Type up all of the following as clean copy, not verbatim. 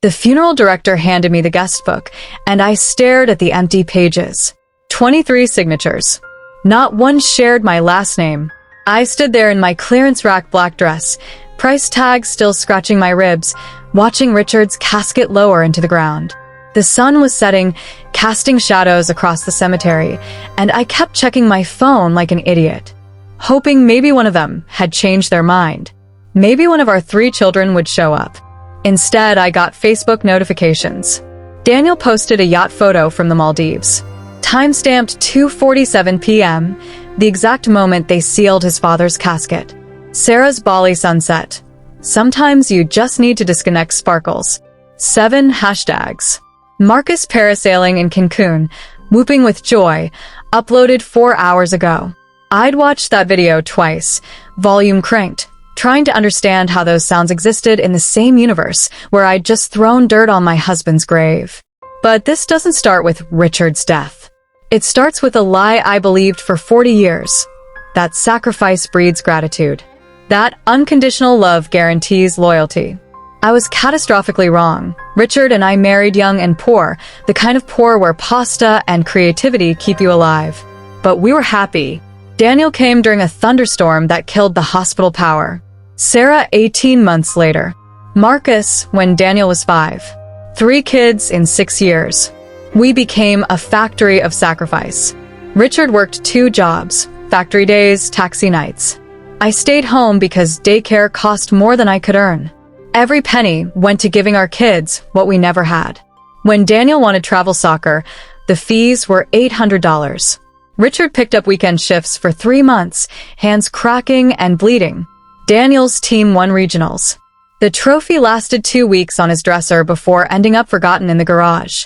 The funeral director handed me the guest book, and I stared at the empty pages. 23 signatures. Not one shared my last name. I stood there in my clearance rack black dress, price tag still scratching my ribs, watching Richard's casket lower into the ground. The sun was setting, casting shadows across the cemetery, and I kept checking my phone like an idiot, hoping maybe one of them had changed their mind. Maybe one of our 3 children would show up. Instead, I got Facebook notifications. Daniel posted a yacht photo from the Maldives. Timestamped 2:47 p.m., the exact moment they sealed his father's casket. Sarah's Bali sunset. Sometimes you just need to disconnect sparkles. 7 hashtags. Marcus parasailing in Cancun, whooping with joy, uploaded 4 hours ago. I'd watched that video twice, volume cranked, trying to understand how those sounds existed in the same universe where I'd just thrown dirt on my husband's grave. But this doesn't start with Richard's death. It starts with a lie I believed for 40 years. That sacrifice breeds gratitude. That unconditional love guarantees loyalty. I was catastrophically wrong. Richard and I married young and poor, the kind of poor where pasta and creativity keep you alive. But we were happy. Daniel came during a thunderstorm that killed the hospital power. Sarah 18 months later. Marcus when Daniel was 5. 3 kids in 6 years. We became a factory of sacrifice. Richard worked 2 jobs, factory days, taxi nights. I stayed home because daycare cost more than I could earn. Every penny went to giving our kids what we never had. When Daniel wanted travel soccer, the fees were $800. Richard picked up weekend shifts for 3 months, hands cracking and bleeding. Daniel's team won regionals. The trophy lasted 2 weeks on his dresser before ending up forgotten in the garage.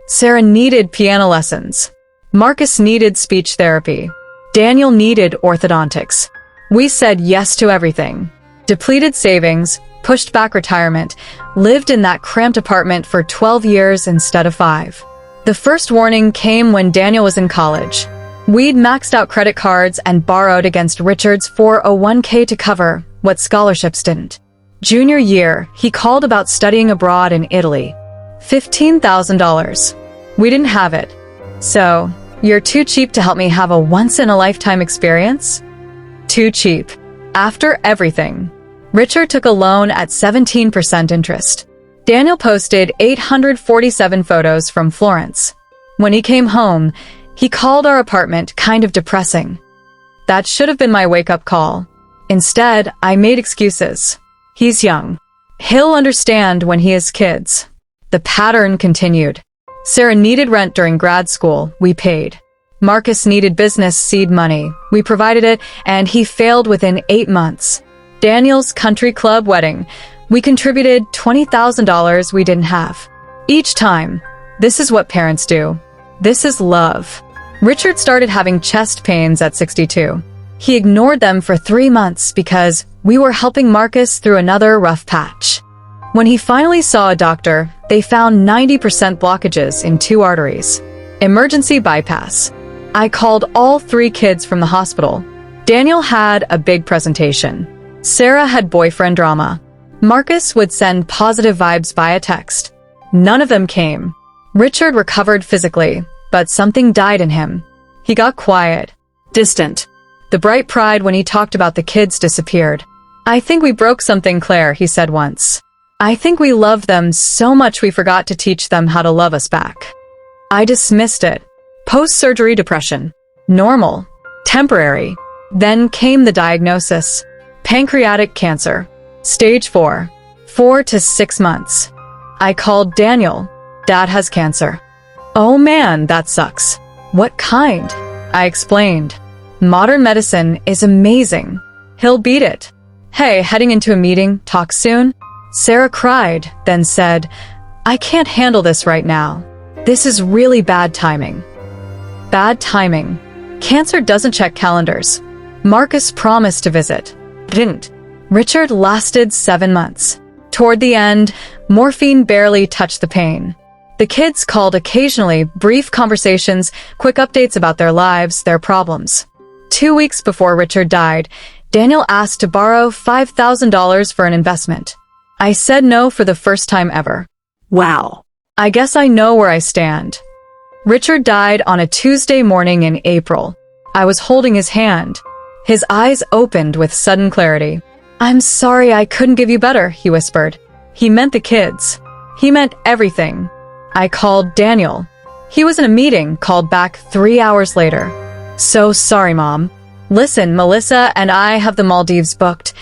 Sarah needed piano lessons. Marcus needed speech therapy. Daniel needed orthodontics. We said yes to everything. Depleted savings, pushed back retirement, lived in that cramped apartment for 12 years instead of 5. The first warning came when Daniel was in college. We'd maxed out credit cards and borrowed against Richard's 401k to cover what scholarships didn't. Junior year, he called about studying abroad in Italy. $15,000. We didn't have it. So, you're too cheap to help me have a once-in-a-lifetime experience? Too cheap. After everything. Richard took a loan at 17% interest. Daniel posted 847 photos from Florence. When he came home, he called our apartment kind of depressing. That should have been my wake-up call. Instead, I made excuses. He's young. He'll understand when he has kids. The pattern continued. Sarah needed rent during grad school. We paid. Marcus needed business seed money. We provided it, and he failed within 8 months. Daniel's country club wedding. We contributed $20,000 we didn't have. Each time. This is what parents do. This is love. Richard started having chest pains at 62. He ignored them for 3 months because we were helping Marcus through another rough patch. When he finally saw a doctor, they found 90% blockages in 2 arteries. Emergency bypass. I called all 3 kids from the hospital. Daniel had a big presentation. Sarah had boyfriend drama. Marcus would send positive vibes via text. None of them came. Richard recovered physically, but something died in him. He got quiet, distant. The bright pride when he talked about the kids disappeared. I think we broke something, Claire, he said once. I think we loved them so much we forgot to teach them how to love us back. I dismissed it. Post-surgery depression. Normal. Temporary. Then came the diagnosis. Pancreatic cancer. Stage 4. 4 to 6 months. I called Daniel. Dad has cancer. Oh man, that sucks. What kind? I explained. Modern medicine is amazing. He'll beat it. Hey, heading into a meeting, talk soon? Sarah cried, then said, I can't handle this right now. This is really bad timing. Bad timing. Cancer doesn't check calendars. Marcus promised to visit. Didn't. Richard lasted 7 months. Toward the end, morphine barely touched the pain. The kids called occasionally, brief conversations, quick updates about their lives, their problems. 2 weeks before Richard died, Daniel asked to borrow $5,000 for an investment. I said no for the first time ever. Wow. I guess I know where I stand. Richard died on a Tuesday morning in April. I was holding his hand. His eyes opened with sudden clarity. "I'm sorry I couldn't give you better," he whispered. He meant the kids. He meant everything. I called Daniel. He was in a meeting, called back 3 hours later. "So sorry, Mom. Listen, Melissa and I have the Maldives booked.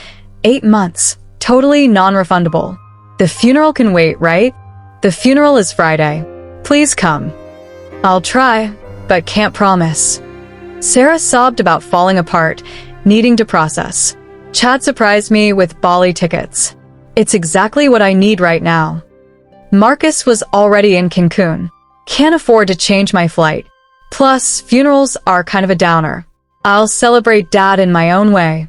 8 months. Totally non-refundable. The funeral can wait, right? The funeral is Friday. Please come." "I'll try, but can't promise." Sarah sobbed about falling apart, needing to process. Chad surprised me with Bali tickets. It's exactly what I need right now. Marcus was already in Cancun. Can't afford to change my flight. Plus, funerals are kind of a downer. I'll celebrate Dad in my own way.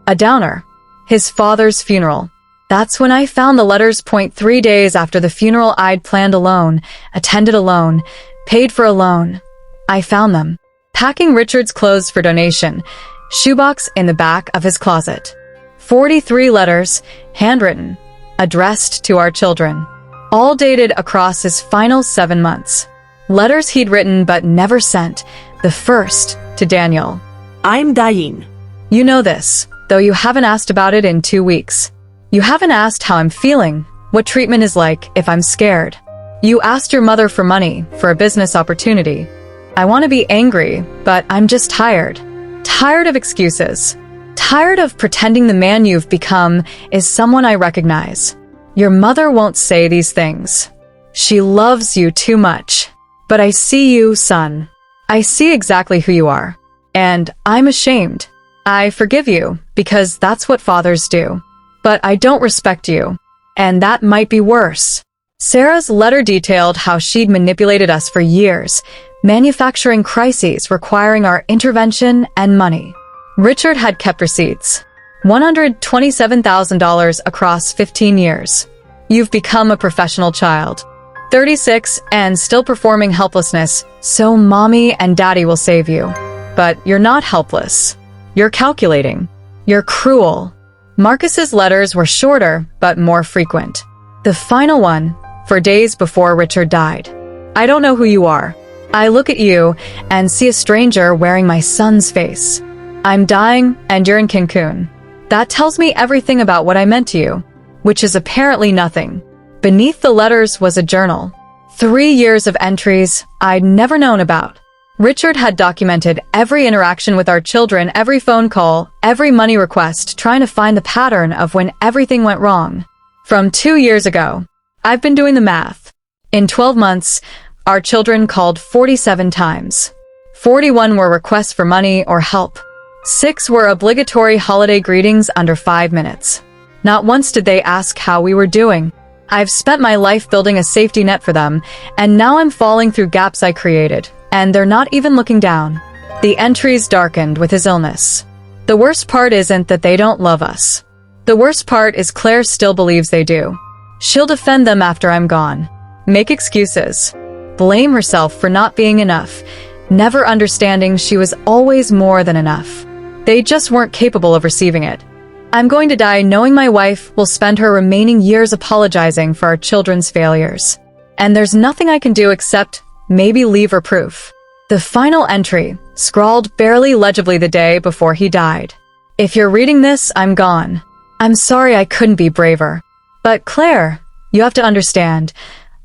A downer. His father's funeral. That's when I found the letters. 3 days after the funeral I'd planned alone, attended alone, paid for alone. I found them. Packing Richard's clothes for donation. Shoebox in the back of his closet. 43 letters, handwritten, addressed to our children. All dated across his final 7 months. Letters he'd written but never sent. The first to Daniel. "I'm dying." "You know this, though you haven't asked about it in 2 weeks. You haven't asked how I'm feeling, what treatment is like if I'm scared. You asked your mother for money, for a business opportunity. I want to be angry, but I'm just tired. Tired of excuses. Tired of pretending the man you've become is someone I recognize. Your mother won't say these things. She loves you too much. But I see you, son. I see exactly who you are. And I'm ashamed. I forgive you, because that's what fathers do. But I don't respect you. And that might be worse." Sarah's letter detailed how she'd manipulated us for years, manufacturing crises requiring our intervention and money. Richard had kept receipts. $127,000 across 15 years. You've become a professional child. 36 and still performing helplessness, so mommy and daddy will save you. But you're not helpless. You're calculating. You're cruel. Marcus's letters were shorter, but more frequent. The final one, for days before Richard died. "I don't know who you are. I look at you and see a stranger wearing my son's face. I'm dying and you're in Cancun. That tells me everything about what I meant to you, which is apparently nothing." Beneath the letters was a journal. 3 years of entries I'd never known about. Richard had documented every interaction with our children, every phone call, every money request, trying to find the pattern of when everything went wrong. From 2 years ago, I've been doing the math. In 12 months, our children called 47 times. 41 were requests for money or help. 6 were obligatory holiday greetings under 5 minutes. Not once did they ask how we were doing. I've spent my life building a safety net for them, and now I'm falling through gaps I created, and they're not even looking down. The entries darkened with his illness. The worst part isn't that they don't love us. The worst part is Claire still believes they do. She'll defend them after I'm gone. Make excuses. Blame herself for not being enough, never understanding she was always more than enough. They just weren't capable of receiving it. I'm going to die knowing my wife will spend her remaining years apologizing for our children's failures. And there's nothing I can do except maybe leave her proof. The final entry, scrawled barely legibly the day before he died. "If you're reading this, I'm gone. I'm sorry I couldn't be braver. But Claire, you have to understand,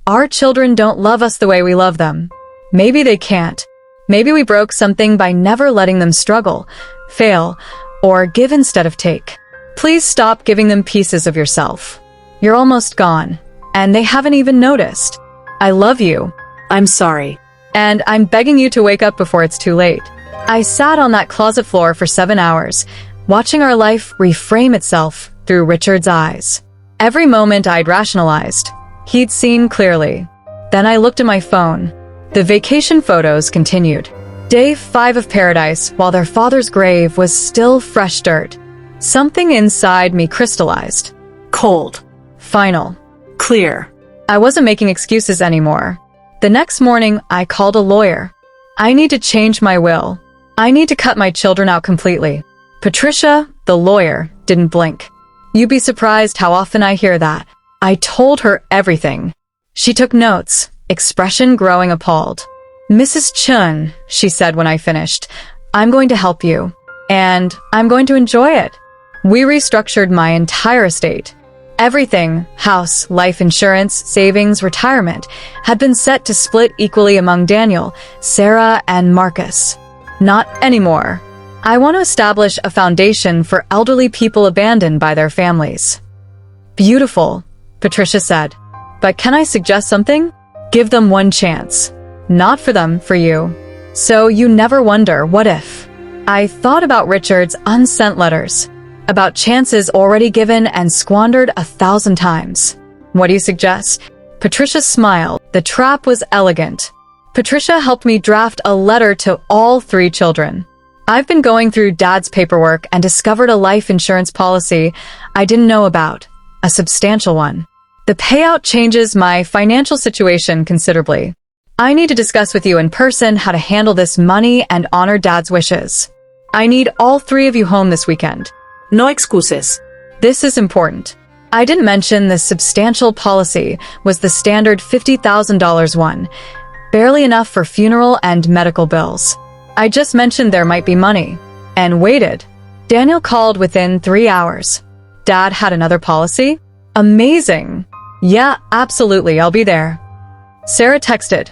our children don't love us the way we love them. Maybe they can't. Maybe we broke something by never letting them struggle, fail, or give instead of take. Please stop giving them pieces of yourself. You're almost gone, and they haven't even noticed. I love you. I'm sorry. And I'm begging you to wake up before it's too late." I sat on that closet floor for 7 hours, watching our life reframe itself through Richard's eyes. Every moment I'd rationalized, he'd seen clearly. Then I looked at my phone. The vacation photos continued. Day 5 of paradise, while their father's grave was still fresh dirt. Something inside me crystallized. Cold. Final. Clear. I wasn't making excuses anymore. The next morning, I called a lawyer. I need to change my will. I need to cut my children out completely. Patricia, the lawyer, didn't blink. You'd be surprised how often I hear that. I told her everything. She took notes, expression growing appalled. Mrs. Chun, she said when I finished, I'm going to help you. And I'm going to enjoy it. We restructured my entire estate. Everything, house, life insurance, savings, retirement, had been set to split equally among Daniel, Sarah, and Marcus. Not anymore. I want to establish a foundation for elderly people abandoned by their families. Beautiful, Patricia said. But can I suggest something? Give them one chance. Not for them, for you. So you never wonder, what if? I thought about Richard's unsent letters, about chances already given and squandered 1,000 times. What do you suggest? Patricia smiled. The trap was elegant. Patricia helped me draft a letter to all 3 children. I've been going through Dad's paperwork and discovered a life insurance policy I didn't know about, a substantial one. The payout changes my financial situation considerably. I need to discuss with you in person how to handle this money and honor Dad's wishes. I need all 3 of you home this weekend. No excuses. This is important. I didn't mention the substantial policy was the standard $50,000 one, barely enough for funeral and medical bills. I just mentioned there might be money, and waited. Daniel called within 3 hours. Dad had another policy? Amazing. Yeah, absolutely, I'll be there. Sarah texted,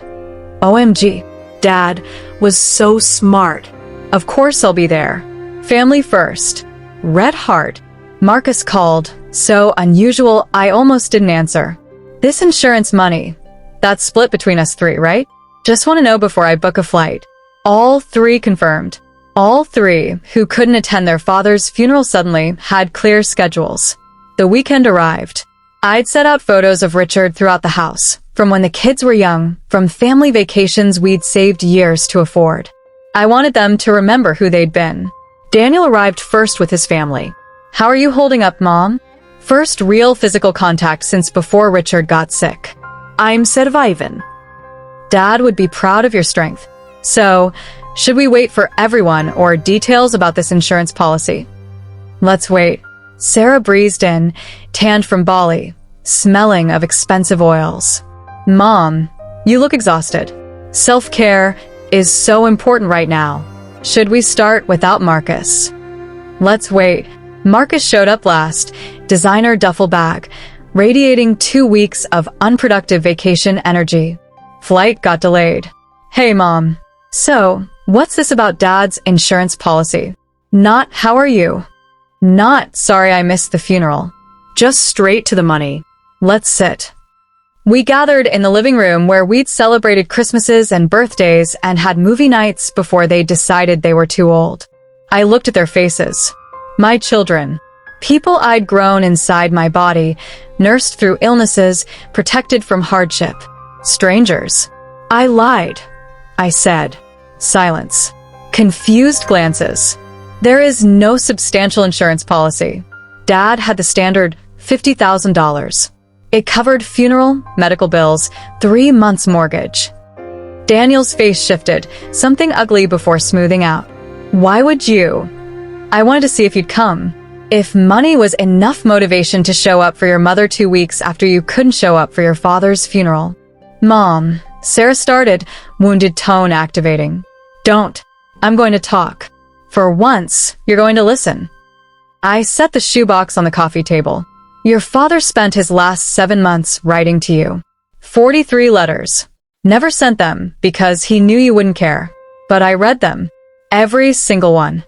OMG. Dad was so smart. Of course I'll be there. Family first. Red heart. Marcus called. So unusual, I almost didn't answer. This insurance money, that's split between us 3, right? Just want to know before I book a flight. All 3 confirmed. All 3 who couldn't attend their father's funeral suddenly had clear schedules. The weekend arrived. I'd set out photos of Richard throughout the house, from when the kids were young, from family vacations we'd saved years to afford. I wanted them to remember who they'd been. Daniel arrived first with his family. How are you holding up, Mom? First real physical contact since before Richard got sick. I'm surviving. Dad would be proud of your strength. So, should we wait for everyone or details about this insurance policy? Let's wait. Sarah breezed in, tanned from Bali, smelling of expensive oils. Mom, you look exhausted. Self-care is so important right now. Should we start without Marcus? Let's wait. Marcus showed up last, designer duffel bag, radiating 2 weeks of unproductive vacation energy. Flight got delayed. Hey, Mom. So, what's this about Dad's insurance policy? Not, how are you? Not, sorry I missed the funeral. Just straight to the money. Let's sit. We gathered in the living room where we'd celebrated Christmases and birthdays and had movie nights before they decided they were too old. I looked at their faces. My children. People I'd grown inside my body, nursed through illnesses, protected from hardship. Strangers. I lied. I said. Silence. Confused glances. There is no substantial insurance policy. Dad had the standard $50,000. It covered funeral, medical bills, 3 months mortgage. Daniel's face shifted, something ugly before smoothing out. Why would you? I wanted to see if you'd come. If money was enough motivation to show up for your mother 2 weeks after you couldn't show up for your father's funeral. Mom, Sarah started, wounded tone activating. Don't. I'm going to talk. For once, you're going to listen. I set the shoebox on the coffee table. Your father spent his last 7 months writing to you. 43 letters. Never sent them because he knew you wouldn't care. But I read them. Every single one.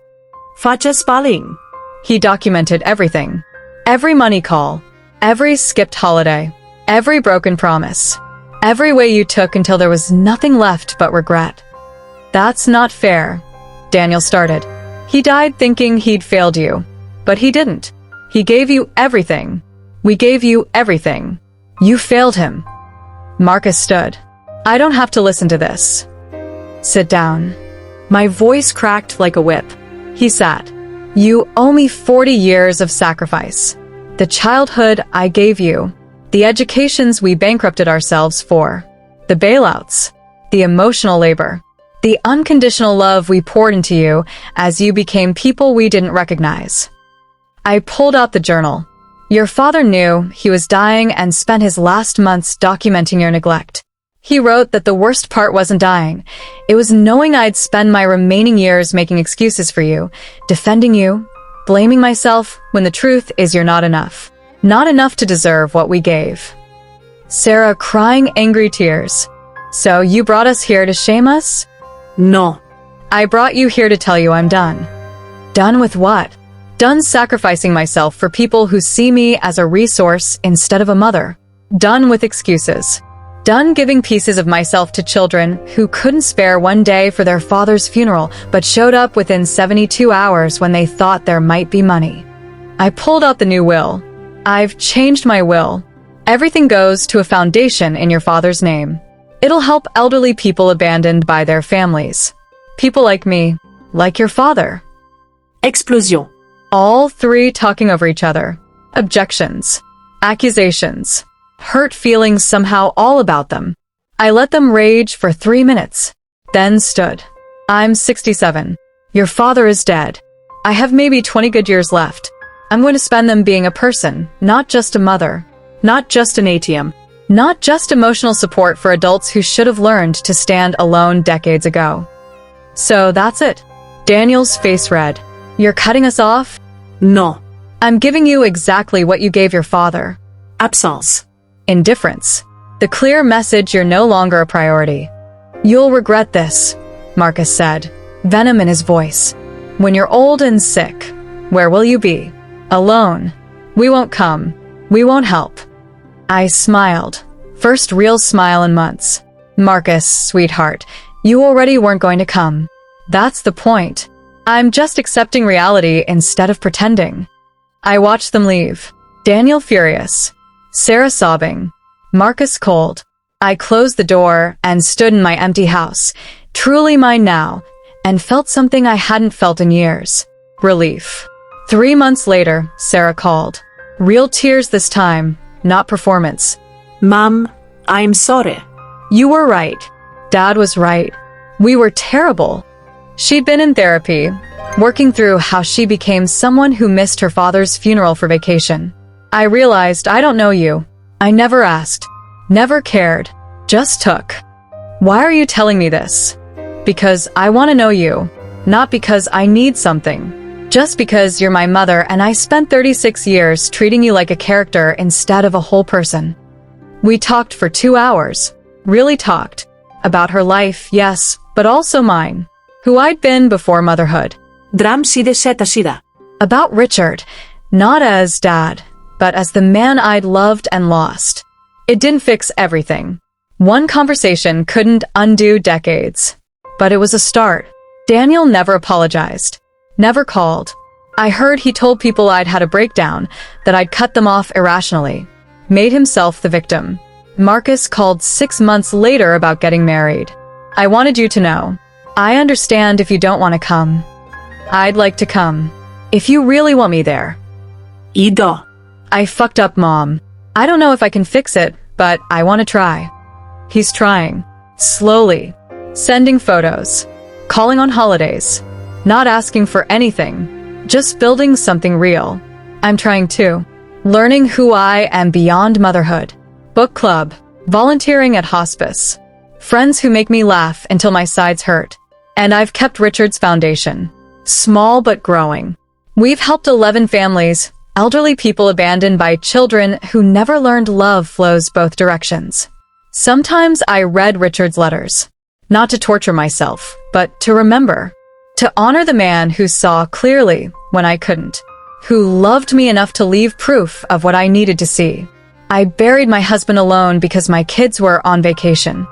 Face spelling. He documented everything. Every money call. Every skipped holiday. Every broken promise. Every way you took until there was nothing left but regret. That's not fair, Daniel started. He died thinking he'd failed you. But he didn't. He gave you everything. We gave you everything. You failed him. Marcus stood. I don't have to listen to this. Sit down. My voice cracked like a whip. He sat. You owe me 40 years of sacrifice. The childhood I gave you. The educations we bankrupted ourselves for. The bailouts. The emotional labor. The unconditional love we poured into you as you became people we didn't recognize. I pulled out the journal. Your father knew he was dying and spent his last months documenting your neglect. He wrote that the worst part wasn't dying. It was knowing I'd spend my remaining years making excuses for you, defending you, blaming myself when the truth is you're not enough. Not enough to deserve what we gave. Sarah crying angry tears. So you brought us here to shame us? No. I brought you here to tell you I'm done. Done with what? Done sacrificing myself for people who see me as a resource instead of a mother. Done with excuses. Done giving pieces of myself to children who couldn't spare one day for their father's funeral but showed up within 72 hours when they thought there might be money. I pulled out the new will. I've changed my will. Everything goes to a foundation in your father's name. It'll help elderly people abandoned by their families. People like me, like your father. Explosion. All three talking over each other. Objections. Accusations. Hurt feelings somehow all about them. I let them rage for 3 minutes, then stood. I'm 67. Your father is dead. I have maybe 20 good years left. I'm going to spend them being a person, not just a mother. Not just an ATM. Not just emotional support for adults who should have learned to stand alone decades ago. So that's it. Daniel's face red. You're cutting us off? No. I'm giving you exactly what you gave your father. Absence. Indifference. The clear message you're no longer a priority. You'll regret this, Marcus said, venom in his voice. When you're old and sick, where will you be? Alone. We won't come. We won't help. I smiled. First real smile in months. Marcus, sweetheart, you already weren't going to come. That's the point. I'm just accepting reality instead of pretending. I watched them leave. Daniel furious. Sarah sobbing. Marcus cold. I closed the door and stood in my empty house, truly mine now, and felt something I hadn't felt in years. Relief. 3 months later, Sarah called. Real tears this time, not performance. Mom, I'm sorry. You were right. Dad was right. We were terrible. She'd been in therapy, working through how she became someone who missed her father's funeral for vacation. I realized I don't know you. I never asked. Never cared. Just took. Why are you telling me this? Because I want to know you. Not because I need something. Just because you're my mother and I spent 36 years treating you like a character instead of a whole person. We talked for 2 hours. Really talked. About her life, yes, but also mine. Who I'd been before motherhood. Dram side seta sida. About Richard. Not as dad, but as the man I'd loved and lost. It didn't fix everything. One conversation couldn't undo decades. But it was a start. Daniel never apologized. Never called. I heard he told people I'd had a breakdown, that I'd cut them off irrationally. Made himself the victim. Marcus called 6 months later about getting married. I wanted you to know. I understand if you don't want to come. I'd like to come. If you really want me there. Ido. I fucked up, Mom. I don't know if I can fix it, but I want to try. He's trying. Slowly. Sending photos. Calling on holidays. Not asking for anything. Just building something real. I'm trying too. Learning who I am beyond motherhood. Book club. Volunteering at hospice. Friends who make me laugh until my sides hurt. And I've kept Richard's foundation. Small but growing. We've helped 11 families, elderly people abandoned by children who never learned love flows both directions. Sometimes I read Richard's letters. Not to torture myself, but to remember. To honor the man who saw clearly when I couldn't. Who loved me enough to leave proof of what I needed to see. I buried my husband alone because my kids were on vacation.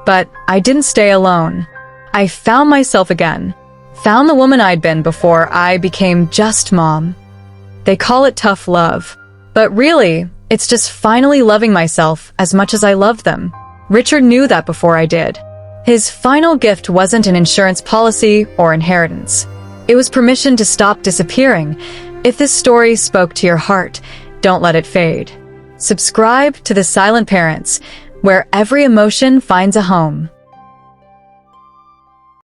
But I didn't stay alone. I found myself again. Found the woman I'd been before I became just mom. They call it tough love. But really, it's just finally loving myself as much as I loved them. Richard knew that before I did. His final gift wasn't an insurance policy or inheritance. It was permission to stop disappearing. If this story spoke to your heart, don't let it fade. Subscribe to The Silent Parents, where every emotion finds a home.